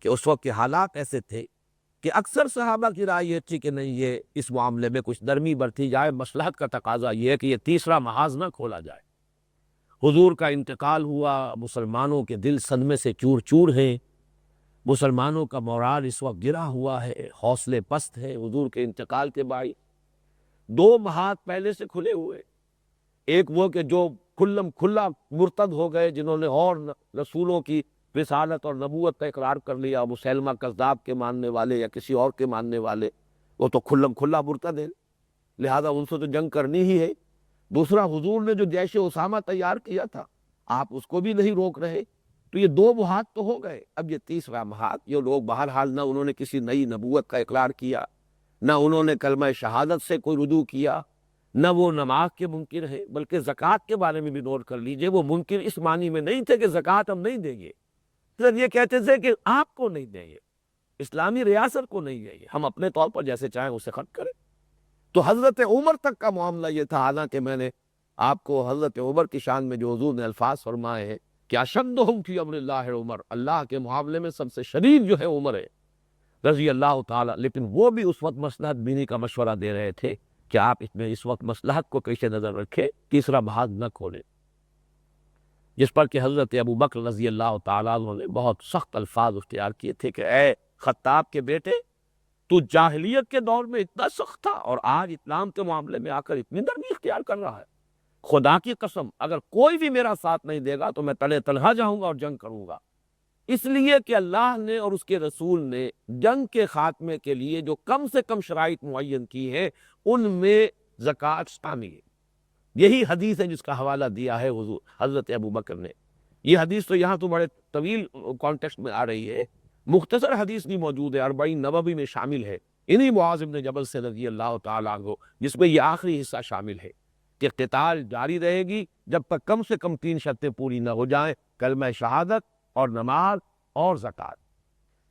کہ اس وقت کے حالات ایسے تھے کہ اکثر صحابہ کی رائے یہ تھی کہ نہیں، یہ اس معاملے میں کچھ نرمی برتی جائے، مصلحت کا تقاضا یہ ہے کہ یہ تیسرا محاذ نہ کھولا جائے۔ حضور کا انتقال ہوا، مسلمانوں کے دل صدمے سے چور چور ہیں، مسلمانوں کا مورال اس وقت گرا ہوا ہے، حوصلے پست ہے حضور کے انتقال کے بعد۔ دو محاذ پہلے سے کھلے ہوئے، ایک وہ کہ جو کھلم کھلا مرتد ہو گئے، جنہوں نے اور رسولوں کی رسالت اور نبوت کا اقرار کر لیا، مسیلمہ کذاب کے ماننے والے یا کسی اور کے ماننے والے، وہ تو کھلم کھلا مرتد ہیں، لہذا ان سے تو جنگ کرنی ہی ہے۔ دوسرا، حضور نے جو جیش اسامہ تیار کیا تھا، آپ اس کو بھی نہیں روک رہے، تو یہ دو محاذ تو ہو گئے۔ اب یہ تیسرا محاذ، یہ لوگ بہرحال نہ انہوں نے کسی نئی نبوت کا اقرار کیا، نہ انہوں نے کلمہ شہادت سے کوئی رجوع کیا، نہ وہ نماز کے منکر ہیں، بلکہ زکوٰۃ کے بارے میں بھی نوٹ کر لیجئے، وہ منکر اس معنی میں نہیں تھے کہ زکوٰۃ ہم نہیں دیں گے، صرف یہ کہتے تھے کہ آپ کو نہیں دیں گے، اسلامی ریاست کو نہیں دیں گے، ہم اپنے طور پر جیسے چاہیں اسے ختم کریں۔ تو حضرت عمر تک کا معاملہ یہ تھا، حالانکہ میں نے آپ کو حضرت عمر کی شان میں جو حضور نے الفاظ فرمائے ہیں کہ اشدہم فی امر اللہ عمر، اللہ کے معاملے میں سب سے شدید جو ہے عمر ہے رضی اللہ تعالیٰ، لیکن وہ بھی اس وقت مصلحت بینی کا مشورہ دے رہے تھے کہ آپ اس وقت مصلحت کو پیش نظر رکھیں، تیسرا محاذ نہ کھولیں، جس پر کہ حضرت ابوبکر رضی اللہ تعالیٰ عنہ نے بہت سخت الفاظ اختیار کیے تھے کہ اے خطاب کے بیٹے، تو جاہلیت کے دور میں اتنا سخت تھا اور آج اسلام کے معاملے میں آ کر اتنی نرمی اختیار کر رہا ہے۔ خدا کی قسم اگر کوئی بھی میرا ساتھ نہیں دے گا تو میں تلے تنہا جاؤں گا اور جنگ کروں گا، اس لیے کہ اللہ نے اور اس کے رسول نے جنگ کے خاتمے کے لیے جو کم سے کم شرائط معین کی ہے، ان میں زکوٰۃ شامل ہے۔ یہی حدیث ہے جس کا حوالہ دیا ہے حضور حضرت ابوبکر نے۔ یہ حدیث تو یہاں تو بڑے طویل کانٹیکسٹ میں آ رہی ہے، مختصر حدیث بھی موجود ہے، 40 نبوی میں شامل ہے، انہی معاذ بن جبل سے رضی اللہ تعالیٰ عنہ، جس میں یہ آخری حصہ شامل ہے کہ قتال جاری رہے گی جب تک کم سے کم 3 شرطیں پوری نہ ہو جائیں، کلمہ شہادت اور نماز اور زکوٰۃ۔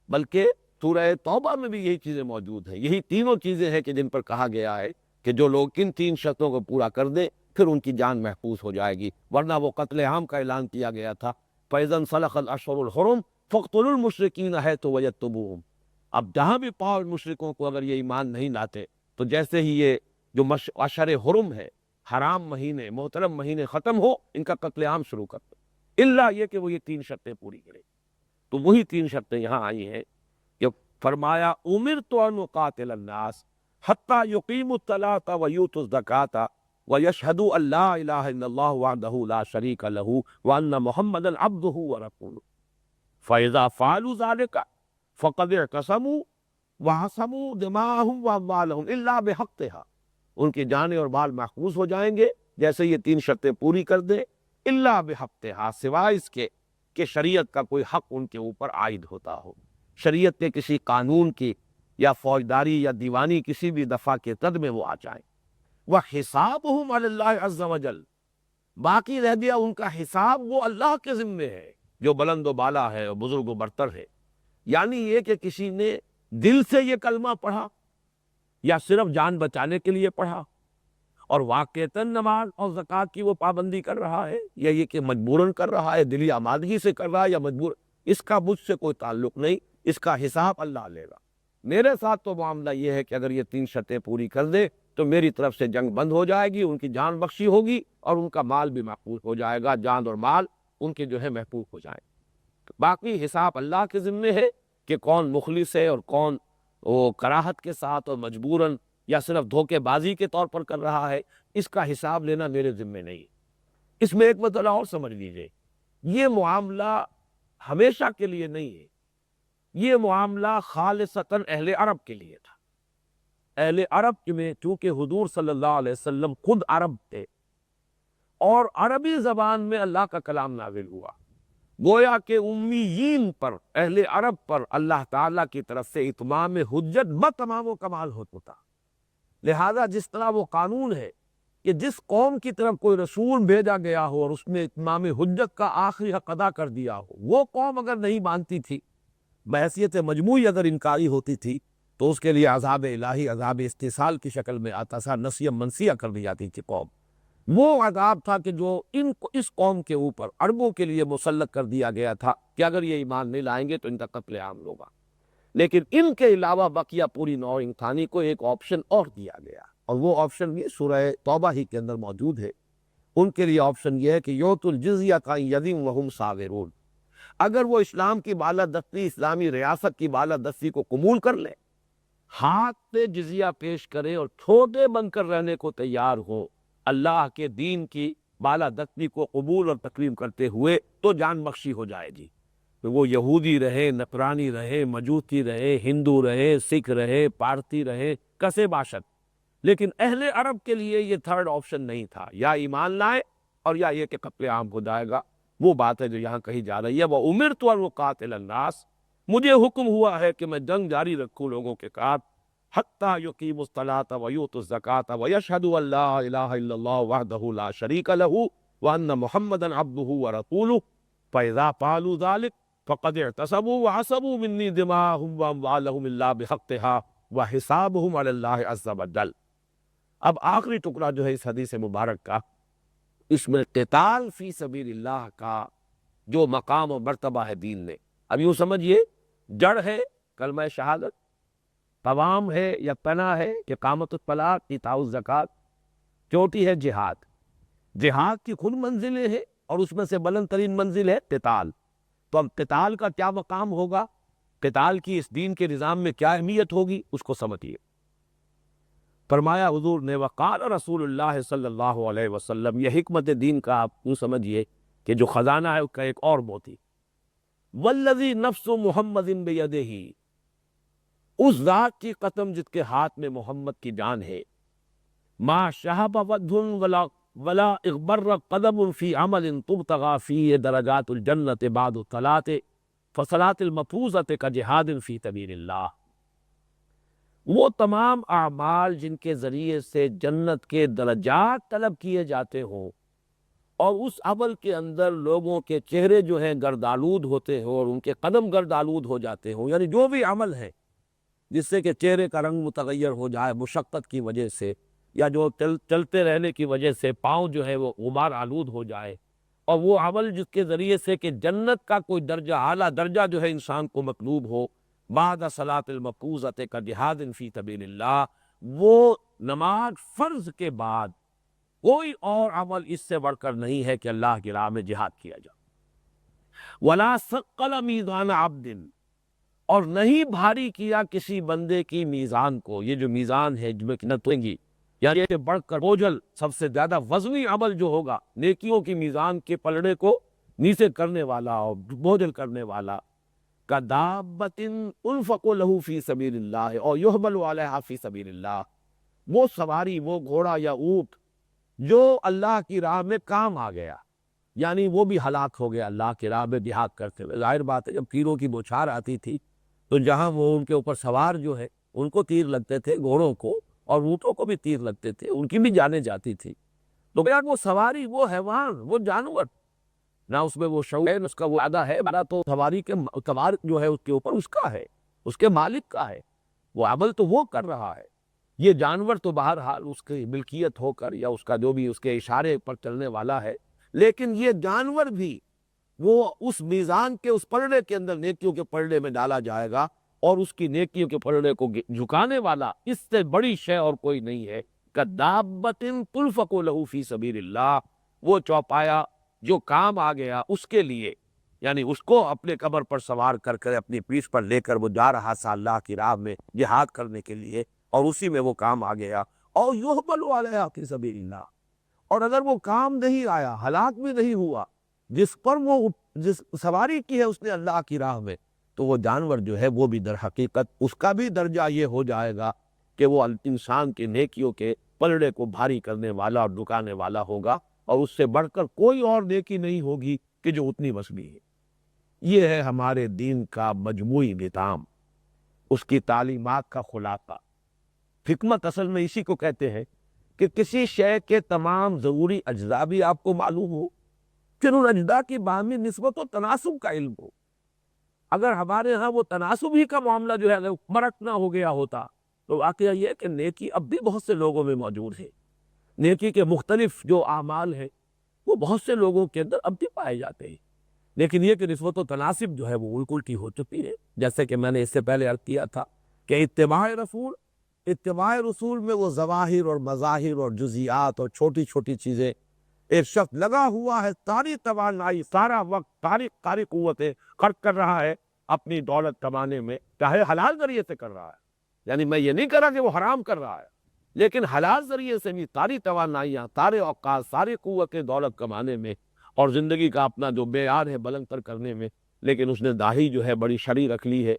بلکہ سورہ توبہ میں بھی یہی چیزیں موجود ہیں، یہی تینوں چیزیں ہیں کہ جن پر کہا گیا ہے کہ جو لوگ ان 3 شرطوں کو پورا کر دیں پھر ان کی جان محفوظ ہو جائے گی، ورنہ وہ قتل عام کا اعلان کیا گیا تھا، فَإِذَا انْسَلَخَ الْأَشْهُرُ الْحُرُمُ فَاقْتُلُوا الْمُشْرِكِينَ حَيْثُ وَجَدتُّمُوهُمْ۔ اب جہاں بھی پاؤ مشرکوں کو اگر یہ ایمان نہیں لاتے تو جیسے ہی یہ جو اشہر حرم ہے، حرام مہینے، محترم مہینے ختم ہو، ان کا قتل عام شروع کر دو، الا یہ کہ وہ یہ 3 شرطیں پوری کریں۔ تو وہی 3 شرطیں یہاں آئی ہیں کہ فرمایا امرت ان اقاتل الناس، حتی یقیموا الصلاۃ ویؤتوا الزکاۃ ویشہدوا ان لا الہ الا اللہ وحدہ لا شریک لہ وان محمدا عبدہ ورسولہ فاذا فعلوا ذلک فقد اعتصموا وعصموا دماءهم واموالهم الا بحقها، ان کی جانیں اور مال محفوظ ہو جائیں گے جیسے یہ تین شرطیں پوری کر دیں، الا بحقها، سوائے اس کے کہ شریعت کا کوئی حق ان کے اوپر عائد ہوتا ہو، شریعت کے کسی قانون کی یا فوجداری یا دیوانی کسی بھی دفعہ کے تد میں وہ آ جائیں۔ وحسابهم علی اللہ عز وجل، باقی رہ گیا ان کا حساب وہ اللہ کے ذمے ہے جو بلند و بالا ہے اور بزرگ و برتر ہے۔ یعنی یہ کہ کسی نے دل سے یہ کلمہ پڑھا یا صرف جان بچانے کے لیے پڑھا اور واقعتاً نماز اور زکوٰۃ کی وہ پابندی کر رہا ہے، یا یہ کہ مجبوراً کر رہا ہے، دلی آمادگی سے کر رہا ہے یا مجبور، اس کا مجھ سے کوئی تعلق نہیں، اس کا حساب اللہ لے گا۔ میرے ساتھ تو معاملہ یہ ہے کہ اگر یہ تین شرطیں پوری کر دے تو میری طرف سے جنگ بند ہو جائے گی، ان کی جان بخشی ہوگی اور ان کا مال بھی محفوظ ہو جائے گا، جان اور مال ان کے جو ہے محفوظ ہو جائیں۔ باقی حساب اللہ کے ذمے ہے کہ کون مخلص ہے اور کون وہ کراہت کے ساتھ اور مجبوراً یا صرف دھوکے بازی کے طور پر کر رہا ہے، اس کا حساب لینا میرے ذمے نہیں۔ اس میں ایک مسئلہ اور سمجھ لیجئے، یہ معاملہ ہمیشہ کے لیے نہیں ہے، یہ معاملہ خالصتاً اہل عرب کے لیے تھا۔ اہل عرب میں چونکہ حضور صلی اللہ علیہ وسلم خود عرب تھے اور عربی زبان میں اللہ کا کلام نازل ہوا، گویا کہ امیین پر، اہل عرب پر اللہ تعالیٰ کی طرف سے اتمام حجت بتمام و کمال ہوتا تھا۔ لہذا جس طرح وہ قانون ہے کہ جس قوم کی طرف کوئی رسول بھیجا گیا ہو اور اس نے اتمام حجت کا آخری حق ادا کر دیا ہو، وہ قوم اگر نہیں مانتی تھی، بحیثیت مجموعی اگر انکاری ہوتی تھی، تو اس کے لیے عذاب الہی، عذاب استحصال کی شکل میں آتا تھا، نسیہ منسیہ کر دی جاتی تھی قوم۔ وہ عذاب تھا کہ جو اس قوم کے اوپر عربوں کے لیے مسلط کر دیا گیا تھا کہ اگر یہ ایمان نہیں لائیں گے تو ان کا قتل عام ہوگا۔ لیکن ان کے علاوہ بقیہ پوری نوع انسانی کو ایک آپشن اور دیا گیا، اور وہ آپشن یہ سورہ توبہ ہی کے اندر موجود ہے۔ ان کے لیے آپشن یہ ہے کہ یؤتوا الجزیۃ عن ید وہم صاغرون، اگر وہ اسلام کی بالادستی، اسلامی ریاست کی بالادستی کو قبول کر لیں، ہاتھ سے جزیہ پیش کریں اور چھوٹے بن کر رہنے کو تیار ہوں اللہ کے دین کی بالادستی کو قبول اور تسلیم کرتے ہوئے، تو جان بخشی ہو جائے گی۔ وہ یہودی رہے، نصرانی رہے، مجوسی رہے، ہندو رہے، سکھ رہے، پارسی رہے، کسے باشد۔ لیکن اہل عرب کے لیے یہ تھرڈ آپشن نہیں تھا، یا ایمان لائے اور یا یہ کہ قتل عام ہو جائے گا۔ وہ بات ہے جو یہاں کہی جا رہی ہے، وَأُمِرْتُ أَنْ أُقَاتِلَ النَّاسَ، مجھے حکم ہوا ہے کہ میں جنگ جاری رکھوں لوگوں کے ساتھ، حتیٰ یقیموا الصلاۃ ویؤتوا الزکاۃ ویشہدوا ان لا الہ الا اللہ وحدہ لا شریک لہ وان محمدا عبدہ ورسولہ فاذا فعلوا ذلک فقد اعتصموا وعصموا منی دماءہم واموالہم الا بحقها وحسابہم علی اللہ عز وجل۔ اب آخری ٹکڑا جو ہے اس حدیث مبارک کا، اس میں قتال فی سبیل اللہ کا جو مقام و مرتبہ ہے دین میں، اب یوں سمجھیے جڑ ہے کلمہ شہادت، قوام ہے یا پناہ ہے اقامت الصلاۃ، ایتاء الزکوٰۃ، چوٹی ہے جہاد۔ جہاد کی خود منزلیں ہیں اور اس میں سے بلند ترین منزل ہے قتال۔ تو اب قتال کا کیا مقام ہوگا، قتال کی اس دین کے نظام میں کیا اہمیت ہوگی، اس کو سمجھیے۔ فرمایا حضور نے وقال رسول اللہ صلی اللہ علیہ وسلم، یہ حکمت دین کا آپ یوں سمجھیے کہ جو خزانہ ہے اس کا ایک اور موتی، والذی نفس محمد بیدہ، اس ذات کی قسم جس کے ہاتھ میں محمد کی جان ہے، ما شہب ودھ ولا اغبر قدم فی عمل تبتغى فیہ درجات الجنت بعد الصلاۃ فصلاۃ المفروضۃ کجہاد فی سبیل اللہ۔ وہ تمام اعمال جن کے ذریعے سے جنت کے درجات طلب کیے جاتے ہوں اور اس عمل کے اندر لوگوں کے چہرے جو ہیں گردآلود ہوتے ہوں اور ان کے قدم گردآلود ہو جاتے ہوں، یعنی جو بھی عمل ہے جس سے کہ چہرے کا رنگ متغیر ہو جائے مشقت کی وجہ سے، یا جو چلتے رہنے کی وجہ سے پاؤں جو ہے وہ غبار آلود ہو جائے، اور وہ عمل جس کے ذریعے سے کہ جنت کا کوئی درجہ، اعلیٰ درجہ جو ہے انسان کو مطلوب ہو، بعد صلاۃ المفروضۃ کجہاد فی سبیل اللہ، وہ نماز فرض کے بعد کوئی اور عمل اس سے بڑھ کر نہیں ہے کہ اللہ کی راہ میں جہاد کیا جائے۔ ولا ثقل میزان عبد، اور نہیں بھاری کیا کسی بندے کی میزان کو. یہ جو میزان ہے جس میں قیمتیں گی، یعنی کہ بڑھ کر بوجھل سب سے زیادہ وزنی عمل جو ہوگا، نیکیوں کی میزان کے پلڑے کو نیچے کرنے والا اور بوجھل کرنے والا، کدابۃ انفق لہ فی سبیل اللہ اور یحمل علیہا فی سبیل اللہ، وہ سواری، وہ گھوڑا یا اونٹ جو اللہ کی راہ میں کام آ گیا، یعنی وہ بھی ہلاک ہو گیا اللہ کی راہ میں جہاد کرتے ہوئے. ظاہر بات ہے جب تیروں کی بوچھار آتی تھی تو جہاں وہ ان کے اوپر سوار جو ہے ان کو تیر لگتے تھے، گھوڑوں کو اور اونٹوں کو بھی تیر لگتے تھے، ان کی بھی جانیں جاتی تھی. تو یار وہ سواری، وہ حیوان، وہ جانور، نہ اس میں وہ شعور ہے، نہ اس کا وہ ارادہ ہے، بڑا تو سواری کے سوار جو ہے اس کے اوپر اس کا ہے، اس کے مالک کا ہے، وہ عمل تو وہ کر رہا ہے. یہ جانور تو بہرحال اس کی ملکیت ہو کر یا اس کا جو بھی اس کے اشارے پر چلنے والا ہے، لیکن یہ جانور بھی وہ اس میزان کے اس پلڑے کے اندر نیکیوں کے پلڑے میں ڈالا جائے گا، اور اس کی نیکیوں کے پلڑے کو جھکانے والا اس سے بڑی شے اور کوئی نہیں ہے. کدابۃ تنفق لہ فی سبیل اللہ، وہ چوپایا جو کام آ گیا اس کے لیے، یعنی اس کو اپنے قبر پر سوار کر کے اپنی پیٹھ پر لے کر وہ جا رہا تھا اللہ کی راہ میں جہاد کرنے کے لیے، اور اسی میں وہ کام آ گیا. اور یحمل علیہا فی سبیل اللہ، اور اگر وہ کام نہیں آیا، ہلاک بھی نہیں ہوا، جس پر وہ جس سواری کی ہے اس نے اللہ کی راہ میں، تو وہ جانور جو ہے وہ بھی در حقیقت اس کا بھی درجہ یہ ہو جائے گا کہ وہ انسان کے نیکیوں کے پلڑے کو بھاری کرنے والا اور دکانے والا ہوگا، اور اس سے بڑھ کر کوئی اور نیکی نہیں ہوگی کہ جو اتنی وسیع ہے. یہ ہے ہمارے دین کا مجموعی نظام، اس کی تعلیمات کا خلاصہ. حکمت اصل میں اسی کو کہتے ہیں کہ کسی شے کے تمام ضروری اجزاء بھی آپ کو معلوم ہو، پھر ان اجزاء کی باہمی نسبت و تناسب کا علم ہو. اگر ہمارے ہاں وہ تناسب ہی کا معاملہ جو ہے مرٹنا ہو گیا ہوتا تو واقعہ یہ ہے کہ نیکی اب بھی بہت سے لوگوں میں موجود ہے. نیکی کے مختلف جو اعمال ہیں وہ بہت سے لوگوں کے اندر اب بھی پائے جاتے ہیں، لیکن یہ کہ نسبت و تناسب جو ہے وہ الٹی ہو چکی ہے. جیسے کہ میں نے اس سے پہلے عرض کیا تھا کہ اتباع رسول میں وہ ظواہر اور مظاہر اور جزیات اور چھوٹی چھوٹی چیزیں، ایک شخص لگا ہوا ہے ساری توانائی، سارا وقت، ساری قوتیں خرچ کر رہا ہے اپنی دولت کمانے میں، چاہے حلال ذریعے سے کر رہا ہے، یعنی میں یہ نہیں کر رہا کہ وہ حرام کر رہا ہے، لیکن حلال ذریعے سے بھی ساری توانائیاں، سارے اوقات، ساری قوتیں دولت کمانے میں اور زندگی کا اپنا جو معیار ہے بلند تر کرنے میں. لیکن اس نے داڑھی جو ہے بڑی شرعی رکھ لی ہے،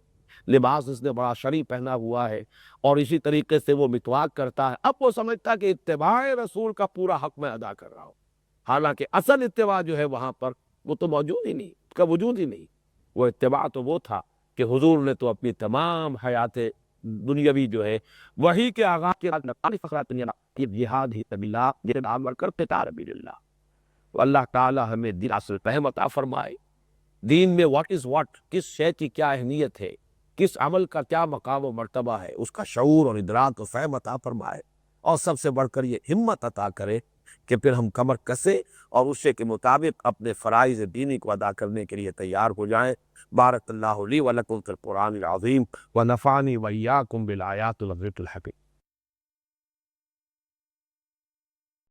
لباس اس نے بڑا شرعی پہنا ہوا ہے، اور اسی طریقے سے وہ مسواک کرتا ہے. اب وہ سمجھتا ہے کہ اتباع رسول کا پورا حق میں ادا کر رہا ہوں، حالانکہ اصل اتباع جو ہے وہاں پر وہ تو موجود ہی نہیں، اس کا وجود ہی نہیں. وہ اتباع تو وہ تھا کہ حضور نے تو اپنی تمام حیات دنیاوی جو ہے وہی کے آغاز کے بعد جہاد ہی سبیل اللہ، جہاد عمل کر قتال سبیل اللہ. تو اللہ تعالی ہمیں دین اصل فہم عطا فرمائے، دین میں واٹ از واٹ، کس شے کی کیا اہمیت ہے، کس عمل کا کیا مقام و مرتبہ ہے، اس کا شعور اور ادراک و فہم عطا فرمائے، اور سب سے بڑھ کر یہ ہمت عطا کرے کہ پھر ہم کمر کسے اور اس کے مطابق اپنے فرائض دینی کو ادا کرنے کے لیے تیار ہو جائیں. بارک اللہ لی و لکم فی القرآن العظیم و نفعنی و ایاکم بالآیات والذکر الحکیم.